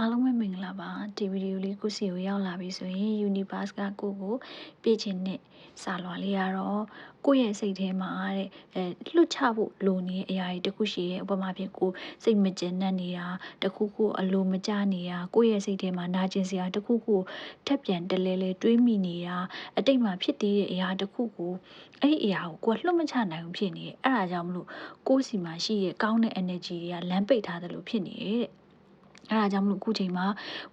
အားလုံးပဲမင်္ဂလာပါဒီဗီဒီယိုလေးကိုစီကိုရောက်လာပြီဆိုရင် Universe ကကိုပြည့်ချင်တဲ့စာလွှာလေးကတော့ကိုယ့်ရဲ့စိတ်ထဲမှာတဲ့လွတ်ချဖို့လိုနေတဲ့အရာတွေတခုရှိရဲ့ဥပမာဖြင့်ကိုစိတ်မကျဉ်နှံ့နေတာတခုခုအလိုမကျနေတာကိုယ့်ရဲ့စိတ်ထဲမှာနာကျင်စရာတခုခုထက်ပြန်တလဲလဲတွေးမိနေတာအတိတ်မှာဖြစ်သေးတဲ့အရာတခုကိုအဲ့ဒီအရာကိုကိုယ်လွတ်မချနိုင်ဘူးဖြစ်နေတယ်အဲ့ဒါကြောင့်မလို့ကိုယ့်စီမှာရှိတဲ့ကောင်းတဲ့ energy တွေကလမ်းပိတ်ထားတယ်လို့ဖြစ်နေတယ်တဲ့ အဲ့ဒါကြောင့်မလို့အခုချိန်မှာ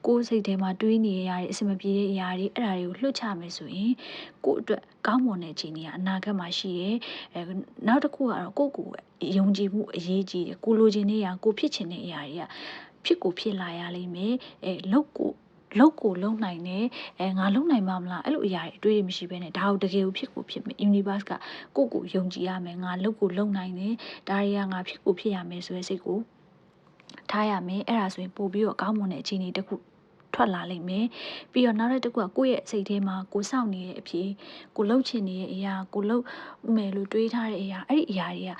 ကိုယ်စိတ်ထဲမှာတွေးနေရတဲ့အဆင်မပြေတဲ့အရာတွေအဲ့ဒါတွေကိုလွှတ်ချမယ်ဆိုရင်ကိုယ့်အတွက်ကောင်းမွန်တဲ့အခြေအနေကအနာဂတ်မှာရှိရဲနောက်တစ်ခုကတော့ကိုယ့်ကိုယ်ယုံကြည်မှုအရေးကြီးတယ်ကိုလိုချင်တဲ့အရာကိုဖြစ်ချင်တဲ့အရာတွေကဖြစ်ကိုဖြစ်လာရလိမ့်မယ်လောက်ကိုလုံနိုင်တယ်ငါလုံနိုင်မှာမလားအဲ့လိုအရာတွေအတွေးတွေမရှိဘဲနဲ့ဒါကိုတကယ်ကိုဖြစ်ကိုဖြစ်မယ် universe ကကိုယုံကြည်ရမယ်ငါလောက်ကိုလုံနိုင်တယ်ဒါတွေကငါဖြစ်ကိုဖြစ်ရမယ်ဆိုတဲ့စိတ်ကိုထားရမယ်အဲ့ဒါဆိုရင်ပို့ပြီးတော့ကောင်းမွန်တဲ့အခြေအနေတစ်ခုထွက်လာလိမ့်မယ်ပြီးတော့နောက်တစ်ခုကကိုယ့်ရဲ့စိတ်ထဲမှာကိုစောင့်နေတဲ့အဖြစ်ကိုလှုပ်ချင်နေတဲ့အရာကိုလှုပ်မယ်လို့တွေးထားတဲ့အရာအဲ့ဒီအရာတွေက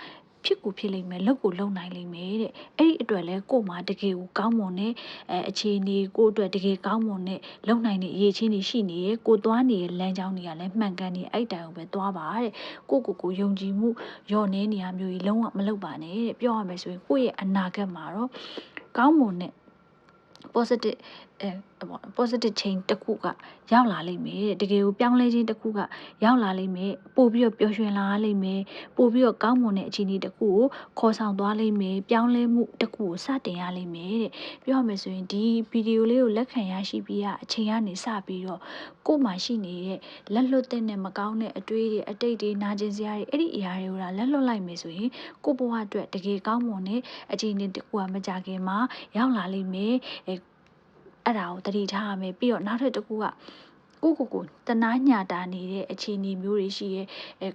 ဖြစ်ကိုဖြစ်လိမ့်မယ်လှုပ်ကိုလှုပ်နိုင်လိမ့်မယ်တဲ့အဲ့ဒီအတွက်လဲကို့မှာတကယ်ကိုကောင်းမွန်တဲ့အခြေအနေကိုအတွက်တကယ်ကောင်းမွန်တဲ့လှုပ်နိုင်တဲ့အရေးချင်းတွေရှိနေရကိုသွားနေတဲ့လမ်းကြောင်းတွေကလည်းမှန်ကန်နေအဲ့တိုင်ကိုပဲသွားပါတဲ့ကိုယုံကြည်မှုညော့နေနေရမျိုးကြီးလုံးဝမလုပ်ပါနဲ့တဲ့ပြောရမယ်ဆိုရင်ကိုယ့်ရဲ့အနာဂတ်မှာတော့ကောင်းမွန်တဲ့ positive positive change တစ်ခုကရောက်လာလိမ့်မယ်တကယ်ကိုပြောင်းလဲခြင်းတစ်ခုကရောက်လာလိမ့်မယ်ပို့ပြီးတော့ပျော်ရွှင်လာလိမ့်မယ်ပို့ပြီးတော့ကောင်းမွန်တဲ့အခြေအနေတစ်ခုကိုခေါ်ဆောင်သွားလိမ့်မယ်ပြောင်းလဲမှုတစ်ခုကိုစတင်ရလိမ့်မယ်တဲ့ပြောရမယ်ဆိုရင်ဒီဗီဒီယိုလေးကိုလက်ခံရရှိပြီးအချိန်ကနေစပြီးတော့ကို့မှာရှိနေတဲ့လက်လွတ်တဲ့နဲ့မကောင်းတဲ့အတွေးတွေအတိတ်တွေနာကျင်စရာတွေအဲ့ဒီအရာတွေကိုလက်လွတ်လိုက်မယ်ဆိုရင်ကို့ဘဝအတွက်တကယ်ကောင်းမွန်တဲ့အခြေအနေတစ်ခုကမကြခင်မှာရောက်လာလိမ့်မယ်အဲ့ဒါကိုသတိထားရမယ်ပြီးတော့နောက်ထပ်တစ်ခုကကိုတနာညတာနေတဲ့အခြေအနေမျိုးတွေရှိရဲ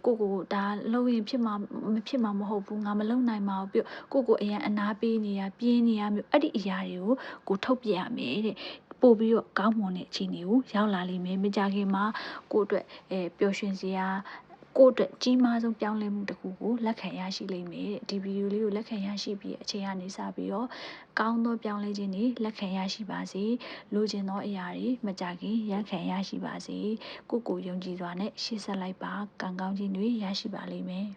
ကိုဒါလုံးရင်ဖြစ်မှာမဖြစ်မှာမဟုတ်ဘူးငါမလုံနိုင်ပါဘူးပြီးတော့ကိုအရန်အနာပေးနေတာပြင်းနေတာမျိုးအဲ့ဒီအရာတွေကိုထုတ်ပြရမယ်တဲ့ပို့ပြီးတော့ကောင်းမွန်တဲ့အခြေအနေကိုရောက်လာလိမ့်မယ်မကြခင်မှာကို့အတွက်ပျော်ရွှင်စရာကိုယ့်အတွက်ကြီးမားဆုံးပြောင်းလဲမှုတစ်ခုကိုလက်ခံရရှိလိမ့်မယ်တဲ့ဒီဗီဒီယိုလေးကိုလက်ခံရရှိပြီးအချိန်ကနေစပြီးတော့ကောင်းသောပြောင်းလဲခြင်းတွေလက်ခံရရှိပါစေလိုချင်သောအရာတွေမကြခင်ရခံရရှိပါစေကိုယုံကြည်စွာနဲ့ရှေ့ဆက်လိုက်ပါကံကောင်းခြင်းတွေရရှိပါလိမ့်မယ်